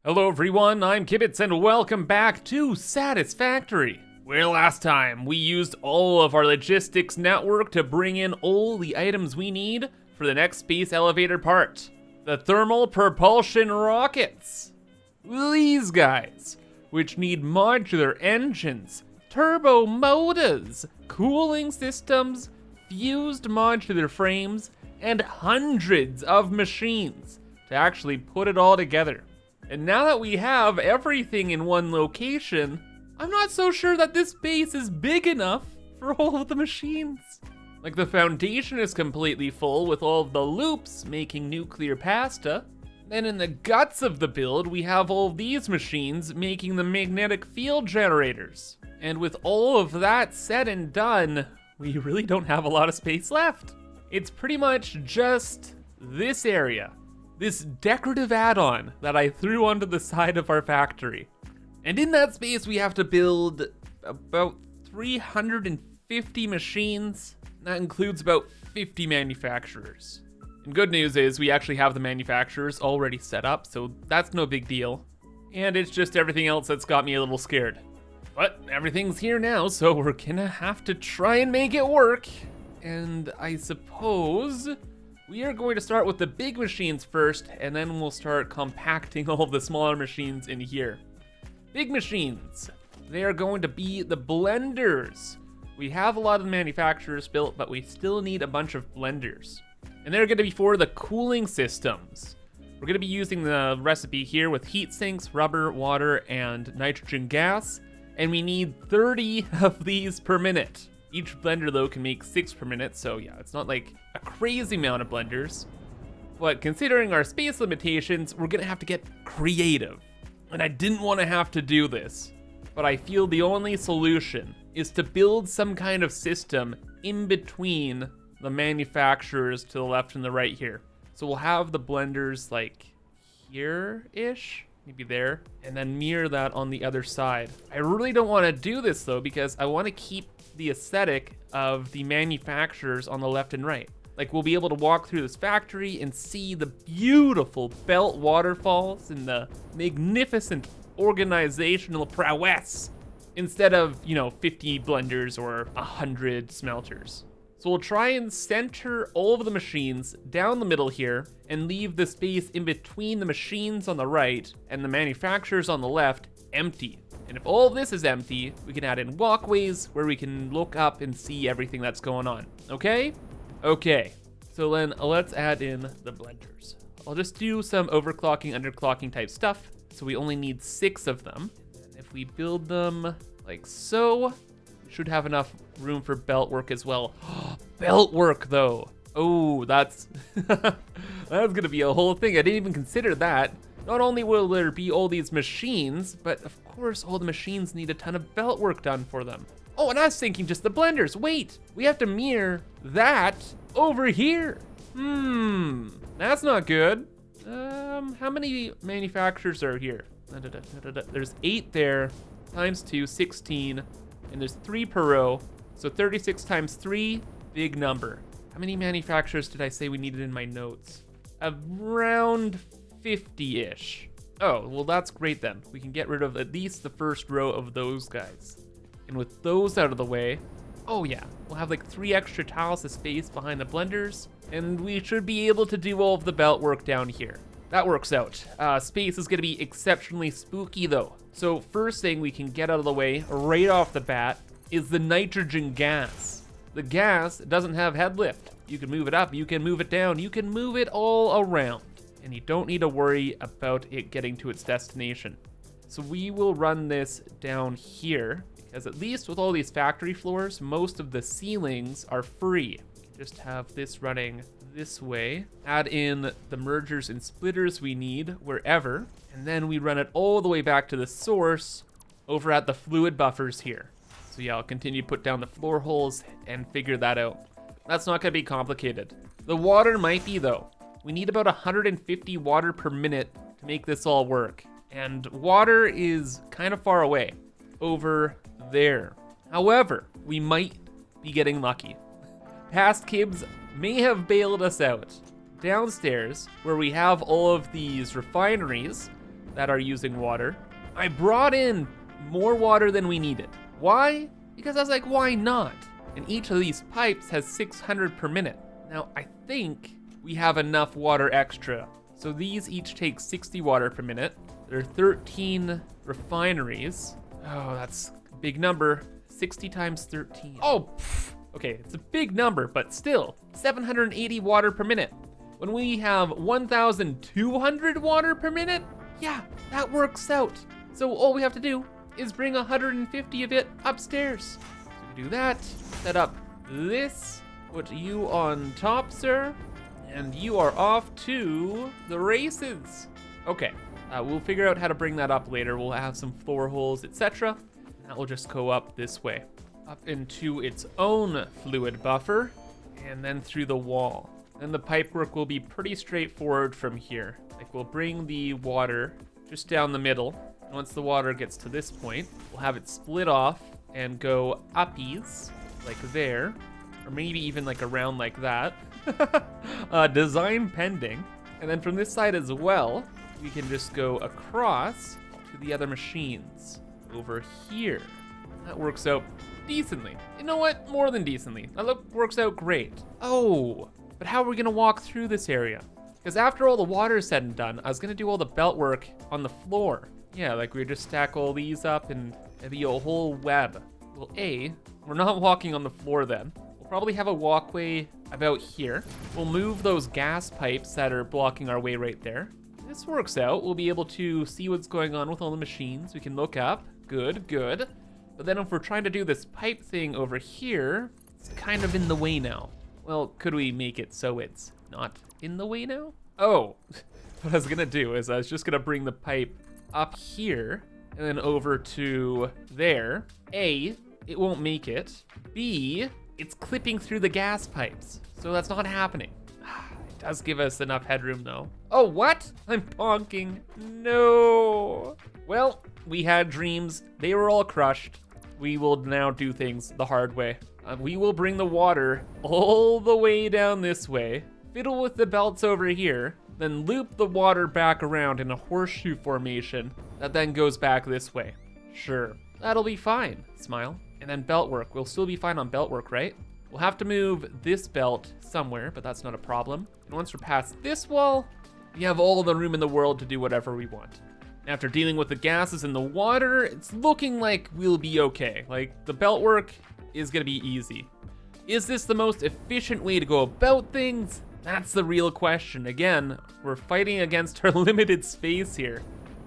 Hello everyone, I'm Kibitz and welcome back to Satisfactory. Where last time we used all of our logistics network to bring in all the items we need for the next space elevator part. The thermal propulsion rockets. These guys, which need modular engines, turbo motors, cooling systems, fused modular frames, and hundreds of machines to actually put it all together. And now that we have everything in one location, I'm not so sure that this base is big enough for all of the machines. Like, the foundation is completely full with all of the loops making nuclear pasta. Then in the guts of the build, we have all of these machines making the magnetic field generators. And with all of that said and done, we really don't have a lot of space left. It's pretty much just this area. This decorative add-on that I threw onto the side of our factory. And in that space, we have to build about 350 machines. That includes about 50 manufacturers. And good news is we actually have the manufacturers already set up, so that's no big deal. And it's just everything else that's got me a little scared. But everything's here now, so we're gonna have to try and make it work. And I suppose we are going to start with the big machines first, and then we'll start compacting all of the smaller machines in here. Big machines, they are going to be the blenders. We have a lot of the manufacturers built, but we still need a bunch of blenders. And they're gonna be for the cooling systems. We're gonna be using the recipe here with heat sinks, rubber, water, and nitrogen gas. And we need 30 of these per minute. Each blender though can make 6 per minute, so yeah, it's not like a crazy amount of blenders. But considering our space limitations, we're gonna have to get creative. And I didn't want to have to do this, but I feel the only solution is to build some kind of system in between the manufacturers to the left and the right here. So we'll have the blenders like here-ish, maybe there, and then mirror that on the other side. I really don't want to do this though, because I want to keep the aesthetic of the manufacturers on the left and right. Like, we'll be able to walk through this factory and see the beautiful belt waterfalls and the magnificent organizational prowess instead of, 50 blenders or 100 smelters. So we'll try and center all of the machines down the middle here and leave the space in between the machines on the right and the manufacturers on the left empty. And if all of this is empty, we can add in walkways where we can look up and see everything that's going on, okay? Okay, so then let's add in the blenders. I'll just do some overclocking, underclocking type stuff, so we only need 6 of them. And if we build them like so, we should have enough room for belt work as well. Belt work though. Oh, that's that's gonna be a whole thing. I didn't even consider that. Not only will there be all these machines, but of course all the machines need a ton of belt work done for them. Oh, and I was thinking just the blenders. Wait, we have to mirror that over here. That's not good. How many manufacturers are here? There's 8 there, times 2, 16, and there's 3 per row. So 36 times 3, big number. How many manufacturers did I say we needed in my notes? Around 50-ish. Oh, well that's great then. We can get rid of at least the first row of those guys. And with those out of the way, oh yeah, we'll have like 3 extra tiles of space behind the blenders, and we should be able to do all of the belt work down here. That works out. Space is gonna be exceptionally spooky though. So first thing we can get out of the way right off the bat is the nitrogen gas. The gas doesn't have head lift. You can move it up, you can move it down, you can move it all around. And you don't need to worry about it getting to its destination. So we will run this down here, because at least with all these factory floors, most of the ceilings are free. Just have this running this way, add in the mergers and splitters we need wherever, and then we run it all the way back to the source over at the fluid buffers here. So yeah, I'll continue to put down the floor holes and figure that out. That's not gonna be complicated. The water might be though. We need about 150 water per minute to make this all work. And water is kind of far away, over there. However, we might be getting lucky. Past Kibs may have bailed us out. Downstairs, where we have all of these refineries, that are using water. I brought in more water than we needed. Why? Because I was like, why not? And each of these pipes has 600 per minute. Now, I think we have enough water extra. So these each take 60 water per minute. There are 13 refineries. Oh, that's a big number. 60 times 13. Oh, okay, it's a big number, but still, 780 water per minute. When we have 1,200 water per minute, yeah, that works out. So all we have to do is bring 150 of it upstairs. So we do that, set up this, put you on top, sir, and you are off to the races. Okay, we'll figure out how to bring that up later. We'll have some floor holes, etc. That will just go up this way, up into its own fluid buffer, and then through the wall. And the pipework will be pretty straightforward from here. Like, we'll bring the water just down the middle. And once the water gets to this point, we'll have it split off and go uppies, like there, or maybe even like around like that. Design pending. And then from this side as well, we can just go across to the other machines over here. That works out decently. You know what? More than decently. That works out great. Oh, but how are we gonna walk through this area? Because after all the water is said and done, I was gonna do all the belt work on the floor. Yeah, like we just stack all these up and it'd be a whole web. Well, A, we're not walking on the floor then. We'll probably have a walkway about here. We'll move those gas pipes that are blocking our way right there. This works out. We'll be able to see what's going on with all the machines. We can look up. Good, good. But then if we're trying to do this pipe thing over here, it's kind of in the way now. Well, could we make it so it's not in the way now? Oh, what I was gonna do is I was just gonna bring the pipe up here and then over to there. A, it won't make it. B, it's clipping through the gas pipes. So that's not happening. It does give us enough headroom though. Oh, what? I'm bonking. No. Well, we had dreams. They were all crushed. We will now do things the hard way. We will bring the water all the way down this way, fiddle with the belts over here, then loop the water back around in a horseshoe formation that then goes back this way. Sure, that'll be fine, smile. And then belt work, we'll still be fine on belt work, right? We'll have to move this belt somewhere, but that's not a problem. And once we're past this wall, we have all the room in the world to do whatever we want. After dealing with the gases and the water, it's looking like we'll be okay. Like, the belt work is gonna be easy. Is this the most efficient way to go about things? That's the real question. Again, we're fighting against our limited space here.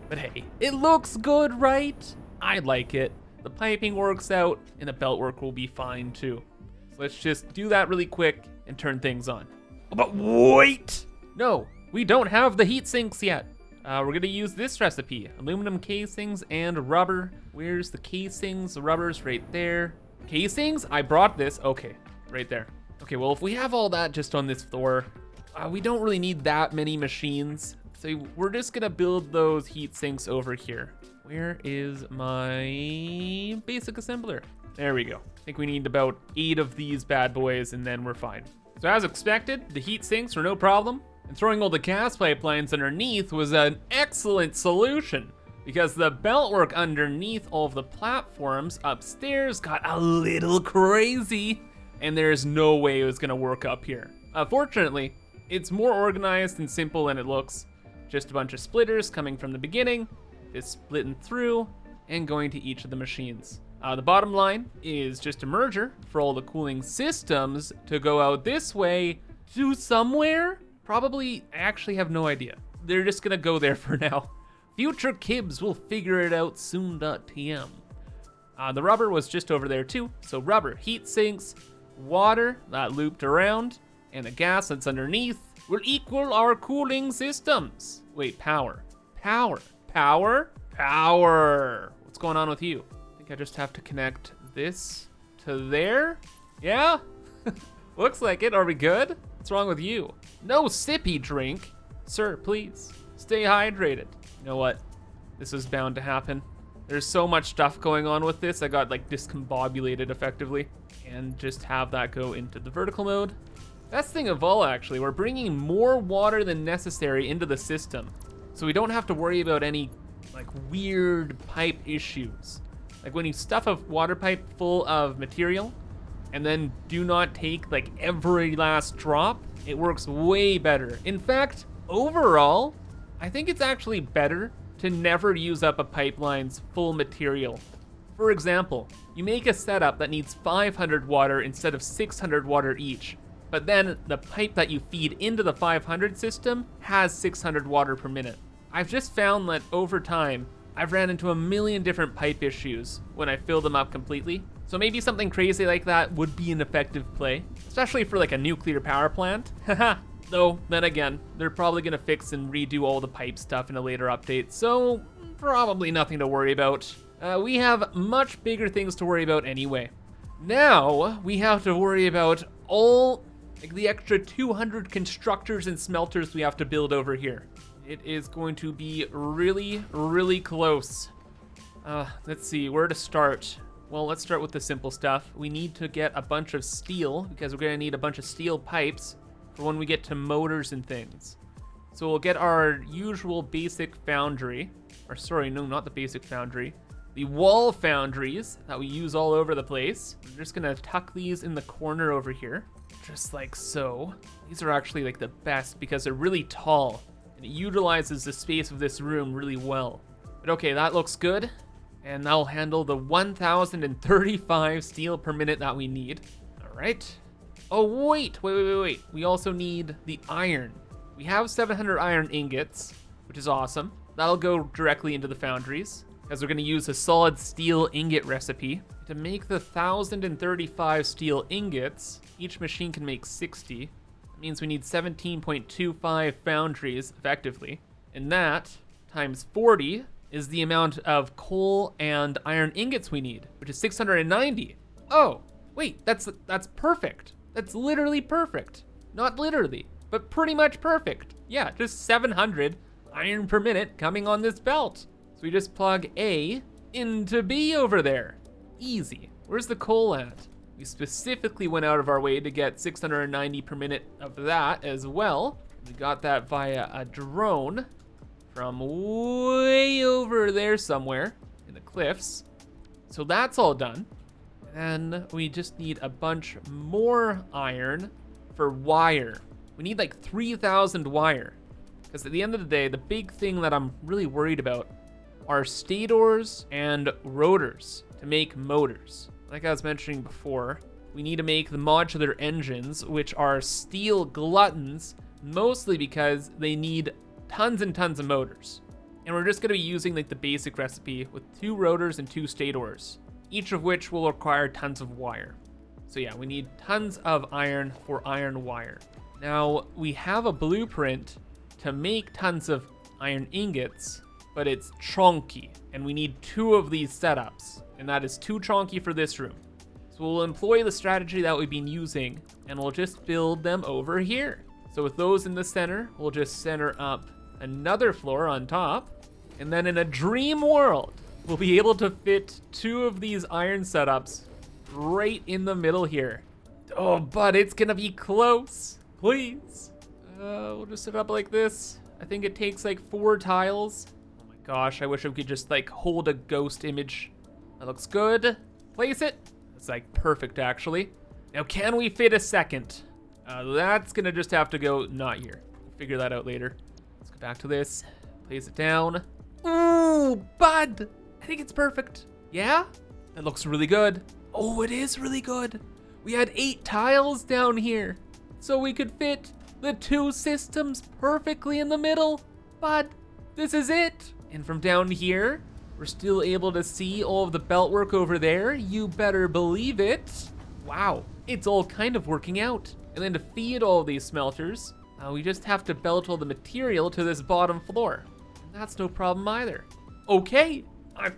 But hey, it looks good, right? I like it. The piping works out, and the belt work will be fine too. So let's just do that really quick and turn things on. But wait! No, we don't have the heat sinks yet. We're gonna use this recipe. Aluminum casings and rubber. Where's the casings? The rubber's right there. Casings? I brought this. Okay, right there. Okay, well, if we have all that just on this floor, we don't really need that many machines. So we're just gonna build those heat sinks over here. Where is my basic assembler? There we go. I think we need about 8 of these bad boys and then we're fine. So as expected, the heat sinks were no problem. And throwing all the gas pipelines underneath was an excellent solution because the beltwork underneath all of the platforms upstairs got a little crazy and there's no way it was gonna work up here. Fortunately, it's more organized and simple than it looks. Just a bunch of splitters coming from the beginning, just splitting through and going to each of the machines. The bottom line is just a merger for all the cooling systems to go out this way to somewhere. Probably, I actually have no idea. They're just gonna go there for now. Future Kibs will figure it out soon.tm. The rubber was just over there too. So rubber, heat sinks, water that looped around, and the gas that's underneath will equal our cooling systems. Wait, power. What's going on with you? I think I just have to connect this to there. Yeah? Looks like it. Are we good? What's wrong with you? No sippy drink. Sir, please, stay hydrated. You know what? This is bound to happen. There's so much stuff going on with this. I got like discombobulated effectively. And just have that go into the vertical mode. Best thing of all, actually, we're bringing more water than necessary into the system. so we don't have to worry about any like weird pipe issues. Like when you stuff a water pipe full of material and then do not take like every last drop, it works way better. In fact, overall, I think it's actually better to never use up a pipeline's full material. For example, you make a setup that needs 500 water instead of 600 water each, but then the pipe that you feed into the 500 system has 600 water per minute. I've just found that over time, I've ran into a million different pipe issues when I fill them up completely. So maybe something crazy like that would be an effective play, especially for like a nuclear power plant. Haha. Though, then again, they're probably gonna fix and redo all the pipe stuff in a later update, so probably nothing to worry about. We have much bigger things to worry about anyway. Now, we have to worry about all like the extra 200 constructors and smelters we have to build over here. It is going to be really, really close. Let's see, where to start? Well, let's start with the simple stuff. We need to get a bunch of steel, because we're gonna need a bunch of steel pipes for when we get to motors and things. So we'll get our usual basic foundry, or sorry, no, not the basic foundry. The wall foundries that we use all over the place. We're just gonna tuck these in the corner over here, just like so. These are actually like the best because they're really tall and it utilizes the space of this room really well. But okay, that looks good. And that'll handle the 1,035 steel per minute that we need. All right. Oh, wait. We also need the iron. We have 700 iron ingots, which is awesome. That'll go directly into the foundries, because we're gonna use a solid steel ingot recipe. To make the 1,035 steel ingots, each machine can make 60. That means we need 17.25 foundries, effectively. And that, times 40, is the amount of coal and iron ingots we need, which is 690. Oh, wait, that's perfect. That's literally perfect. Not literally, but pretty much perfect. Yeah, just 700 iron per minute coming on this belt. So we just plug A into B over there. Easy. Where's the coal at? We specifically went out of our way to get 690 per minute of that as well. We got that via a drone from way over there somewhere in the cliffs. So that's all done. And we just need a bunch more iron for wire. We need like 3,000 wire. Because at the end of the day, the big thing that I'm really worried about are stators and rotors to make motors. Like I was mentioning before, we need to make the modular engines, which are steel gluttons, mostly because they need tons and tons of motors. And we're just gonna be using like the basic recipe with 2 rotors and 2 stators, each of which will require tons of wire. So yeah, we need tons of iron for iron wire. Now, we have a blueprint to make tons of iron ingots, but it's chunky, and we need 2 of these setups, and that is too chunky for this room. So we'll employ the strategy that we've been using, and we'll just build them over here. So with those in the center, we'll just center up another floor on top, and then in a dream world, we'll be able to fit 2 of these iron setups right in the middle here. Oh, but it's gonna be close, please. We'll just set it up like this. I think it takes like 4 tiles. Oh my gosh, I wish I could just like hold a ghost image. That looks good. Place it. That's like perfect, actually. Now, can we fit a second? That's gonna just have to go not here. We'll figure that out later. Let's go back to this. Place it down. Ooh, bud. I think it's perfect. Yeah? That looks really good. Oh, it is really good. We had 8 tiles down here, so we could fit the 2 systems perfectly in the middle. Bud, this is it. And from down here, we're still able to see all of the belt work over there. You better believe it. Wow, it's all kind of working out. And then to feed all these smelters, we just have to belt all the material to this bottom floor. And that's no problem either. Okay,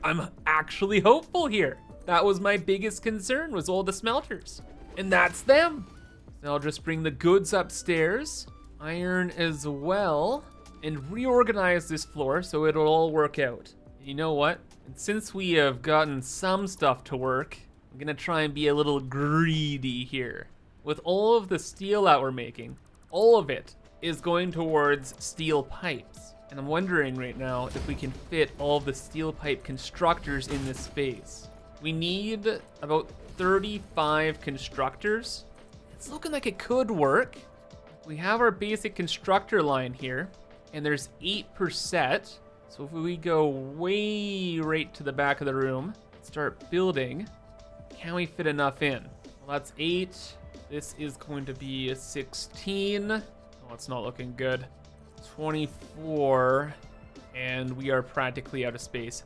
I'm actually hopeful here. That was my biggest concern, was all the smelters. And that's them. So I'll just bring the goods upstairs, iron as well, and reorganize this floor so it'll all work out. You know what? And since we have gotten some stuff to work, I'm gonna try and be a little greedy here. With all of the steel that we're making, all of it is going towards steel pipes. And I'm wondering right now if we can fit all of the steel pipe constructors in this space. We need about 35 constructors. It's looking like it could work. We have our basic constructor line here, and there's 8 per set. So if we go way right to the back of the room, start building, can we fit enough in? Well, that's 8. This is going to be a 16. Oh, it's not looking good. 24, and we are practically out of space.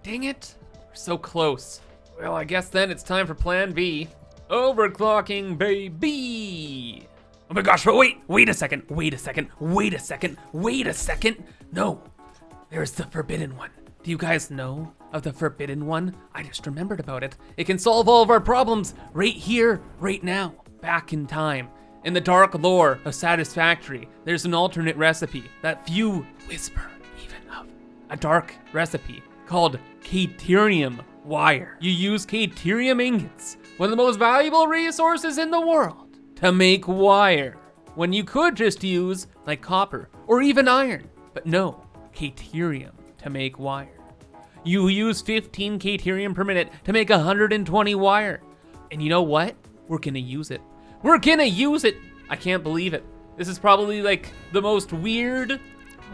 Dang it, we're so close. Well, I guess then it's time for plan B. Overclocking, baby. Oh my gosh, but wait a second. No, there's the forbidden one. Do you guys know of the forbidden one? I just remembered about it. It can solve all of our problems right here, right now, back in time. In the dark lore of Satisfactory, there's an alternate recipe that few whisper even of. A dark recipe called Caterium wire. You use Caterium ingots, one of the most valuable resources in the world, to make wire, when you could just use like copper or even iron. But no, Caterium to make wire. You use 15 Caterium per minute to make 120 wire. And you know what? We're gonna use it. We're gonna use it. I can't believe it. This is probably like the most weird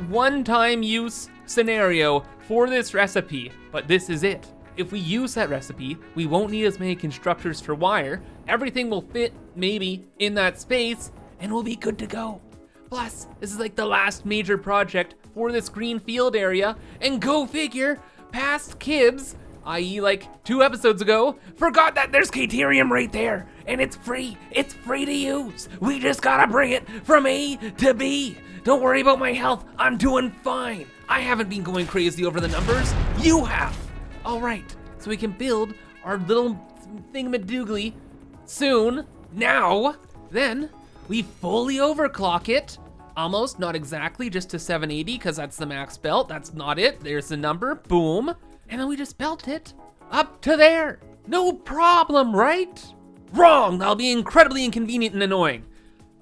one-time use scenario for this recipe, but this is it. If we use that recipe, we won't need as many constructors for wire. Everything will fit maybe in that space and we'll be good to go. Plus, this is like the last major project for this green field area, and go figure, past Kibs, i.e. like 2 episodes ago, forgot that there's Caterium right there, and it's free to use. We just gotta bring it from A to B. Don't worry about my health, I'm doing fine. I haven't been going crazy over the numbers, you have. All right, so we can build our little thingamadoogly soon, now. Then we fully overclock it. Almost, not exactly, just to 780, because that's the max belt. That's not it, there's the number, boom. And then we just belt it up to there. No problem, right? Wrong, that'll be incredibly inconvenient and annoying.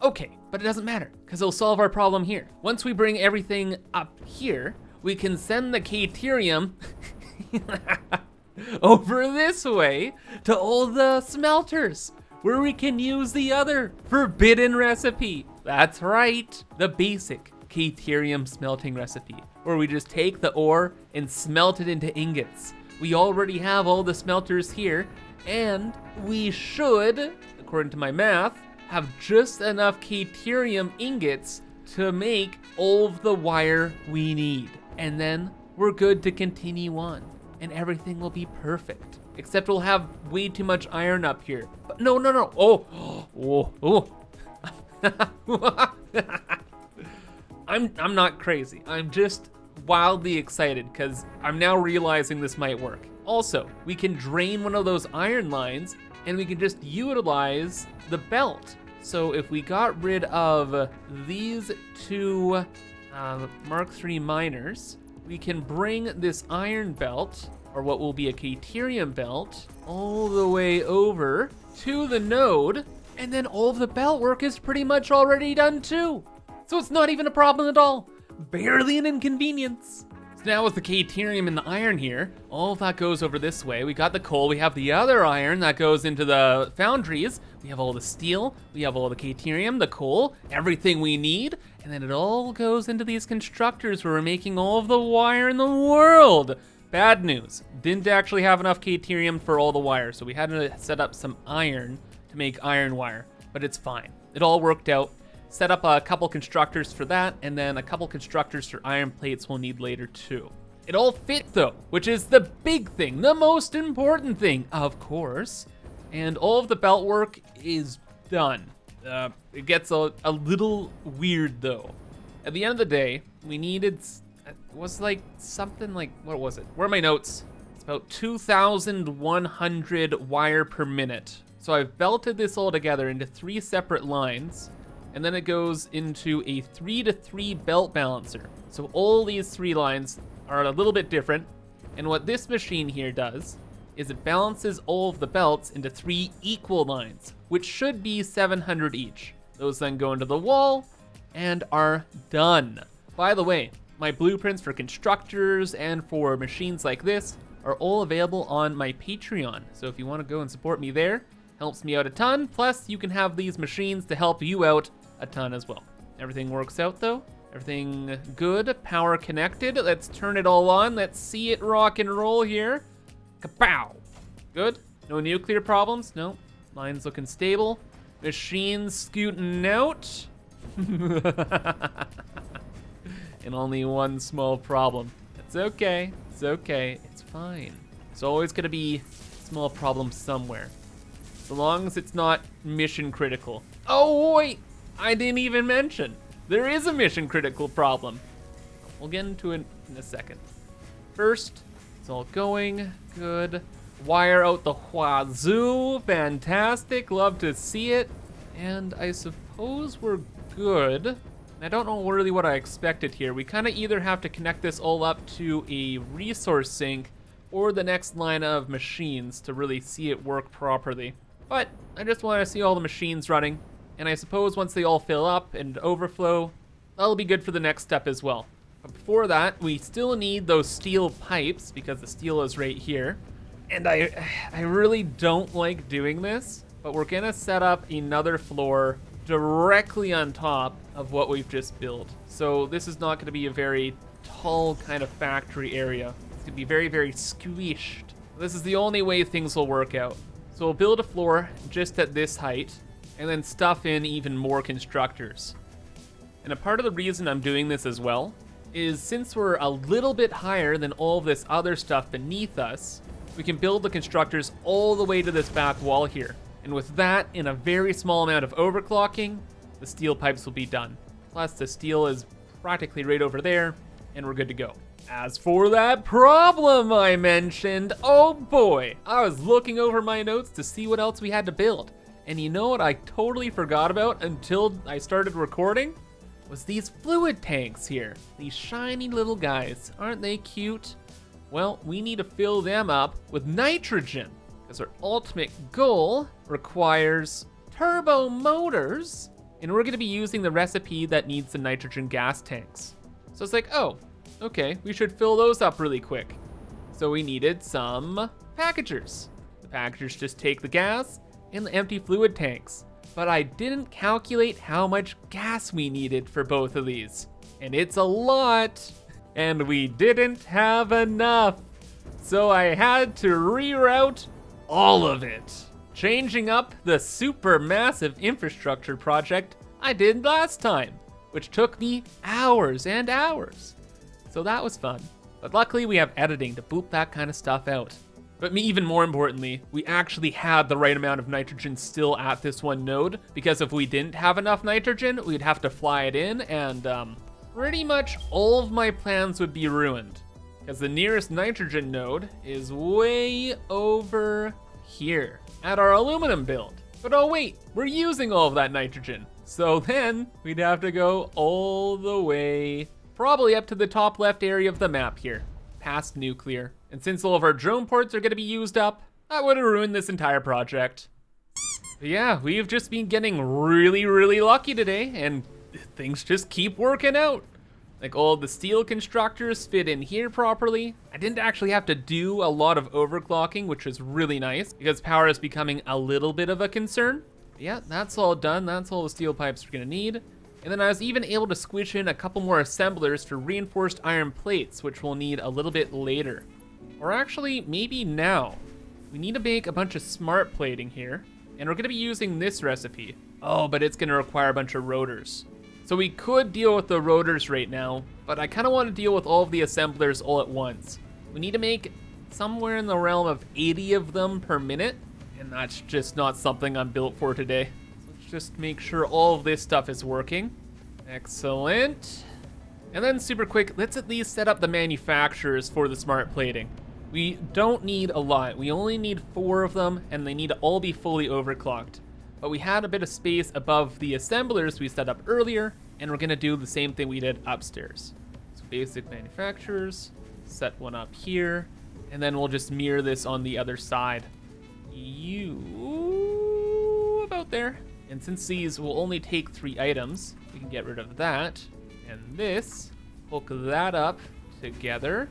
Okay, but it doesn't matter, because it'll solve our problem here. Once we bring everything up here, we can send the Caterium over this way to all the smelters, where we can use the other forbidden recipe. That's right, the basic Caterium smelting recipe, where we just take the ore and smelt it into ingots. We already have all the smelters here, and we should, according to my math, have just enough Caterium ingots to make all of the wire we need. And then we're good to continue on, and everything will be perfect. Except we'll have way too much iron up here. But no, oh. I'm not crazy. I'm just wildly excited because I'm now realizing this might work. Also, we can drain one of those iron lines and we can just utilize the belt. So if we got rid of these 2 Mark III miners, we can bring this iron belt, or what will be a Caterium belt, all the way over to the node, and then all of the belt work is pretty much already done too. So it's not even a problem at all. Barely an inconvenience. So now with the Caterium and the iron here, all of that goes over this way. We got the coal, we have the other iron that goes into the foundries. We have all the steel, we have all the Caterium, the coal, everything we need. And then it all goes into these constructors where we're making all of the wire in the world. Bad news, didn't actually have enough Caterium for all the wire, so we had to set up some iron to make iron wire, but it's fine. It all worked out. Set up a couple constructors for that, and then a couple constructors for iron plates we'll need later too. It all fit though, which is the big thing, the most important thing, of course. And all of the belt work is done. It gets a little weird though. At the end of the day, we needed, it was like something like, what was it? Where are my notes? It's about 2,100 wire per minute. So I've belted this all together into 3 separate lines, and then it goes into a 3-to-3 belt balancer. So all these 3 lines are a little bit different, and what this machine here does is it balances all of the belts into 3 equal lines, which should be 700 each. Those then go into the wall and are done. By the way, My blueprints for constructors and for machines like this are all available on my Patreon. So if you want to go and support me there, helps me out a ton. Plus, you can have these machines to help you out a ton as well. Everything works out though. Everything good, power connected. Let's turn it all on. Let's see it rock and roll here. Kapow! Good. No nuclear problems. No. Line's looking stable. Machines scooting out. And only one small problem. It's okay. It's okay. It's fine. There's always gonna be a small problem somewhere. So long as it's not mission critical. Oh wait, I didn't even mention. There is a mission critical problem. We'll get into it in a second. First, it's all going good. Wire out the wazoo, fantastic, love to see it. And I suppose we're good. I don't know really what I expected here. We kind of either have to connect this all up to a resource sink or the next line of machines to really see it work properly. But I just want to see all the machines running. And I suppose once they all fill up and overflow, that'll be good for the next step as well. But before that, we still need those steel pipes because the steel is right here. And I really don't like doing this, but we're gonna set up another floor directly on top of what we've just built. So this is not gonna be a very tall kind of factory area. It's gonna be very, very squished. This is the only way things will work out. So we'll build a floor just at this height and then stuff in even more constructors. And a part of the reason I'm doing this as well is since we're a little bit higher than all of this other stuff beneath us, we can build the constructors all the way to this back wall here. And with that, in a very small amount of overclocking, the steel pipes will be done. Plus the steel is practically right over there, and we're good to go. As for that problem I mentioned, oh boy, I was looking over my notes to see what else we had to build. And you know what I totally forgot about until I started recording? Was these fluid tanks here. These shiny little guys. Aren't they cute? Well, we need to fill them up with nitrogen, because our ultimate goal requires turbo motors, and we're gonna be using the recipe that needs the nitrogen gas tanks. So it's like, oh, okay, we should fill those up really quick. So we needed some packagers. The packagers just take the gas and the empty fluid tanks. But I didn't calculate how much gas we needed for both of these. And it's a lot. And we didn't have enough. So I had to reroute all of it, changing up the super massive infrastructure project I did last time, which took me hours and hours. So that was fun. But luckily we have editing to boop that kind of stuff out. But even more importantly, we actually had the right amount of nitrogen still at this one node, because if we didn't have enough nitrogen, we'd have to fly it in, and pretty much all of my plans would be ruined, because the nearest nitrogen node is way over here at our aluminum build. But oh wait, we're using all of that nitrogen. So then we'd have to go all the way, probably up to the top left area of the map here, past nuclear. And since all of our drone ports are gonna be used up, that would have ruined this entire project. But yeah, we've just been getting really, really lucky today, and things just keep working out. Like all the steel constructors fit in here properly. I didn't actually have to do a lot of overclocking, which was really nice because power is becoming a little bit of a concern. But yeah, that's all done. That's all the steel pipes we're gonna need. And then I was even able to squish in a couple more assemblers for reinforced iron plates, which we'll need a little bit later. Or actually, maybe now. We need to make a bunch of smart plating here, and we're gonna be using this recipe. Oh, but it's gonna require a bunch of rotors. So we could deal with the rotors right now, but I kinda wanna deal with all of the assemblers all at once. We need to make somewhere in the realm of 80 of them per minute, and that's just not something I'm built for today. So let's just make sure all of this stuff is working. Excellent. And then super quick, let's at least set up the manufacturers for the smart plating. We don't need a lot. We only need 4 of them, and they need to all be fully overclocked. But we had a bit of space above the assemblers we set up earlier, and we're gonna do the same thing we did upstairs. So basic manufacturers, set one up here, and then we'll just mirror this on the other side. You about there. And since these will only take 3 items, we can get rid of that. And this hook that up together.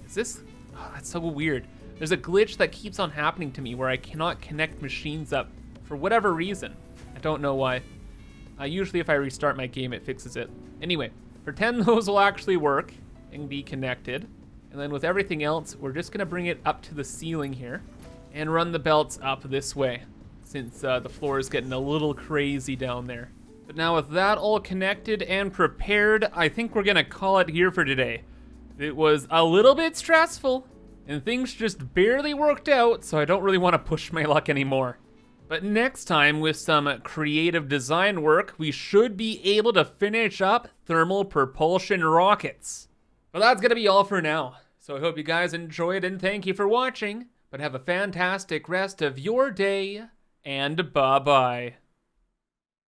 Is this, oh, that's so weird. There's a glitch that keeps on happening to me where I cannot connect machines up for whatever reason. I don't know why. Usually if I restart my game, it fixes it. Anyway, pretend those will actually work and be connected. And then with everything else, we're just gonna bring it up to the ceiling here and run the belts up this way, since the floor is getting a little crazy down there. But now with that all connected and prepared, I think we're gonna call it here for today. It was a little bit stressful, and things just barely worked out, so I don't really want to push my luck anymore. But next time, with some creative design work, we should be able to finish up thermal propulsion rockets. But that's gonna be all for now. So I hope you guys enjoyed, and thank you for watching. But have a fantastic rest of your day, and bye-bye.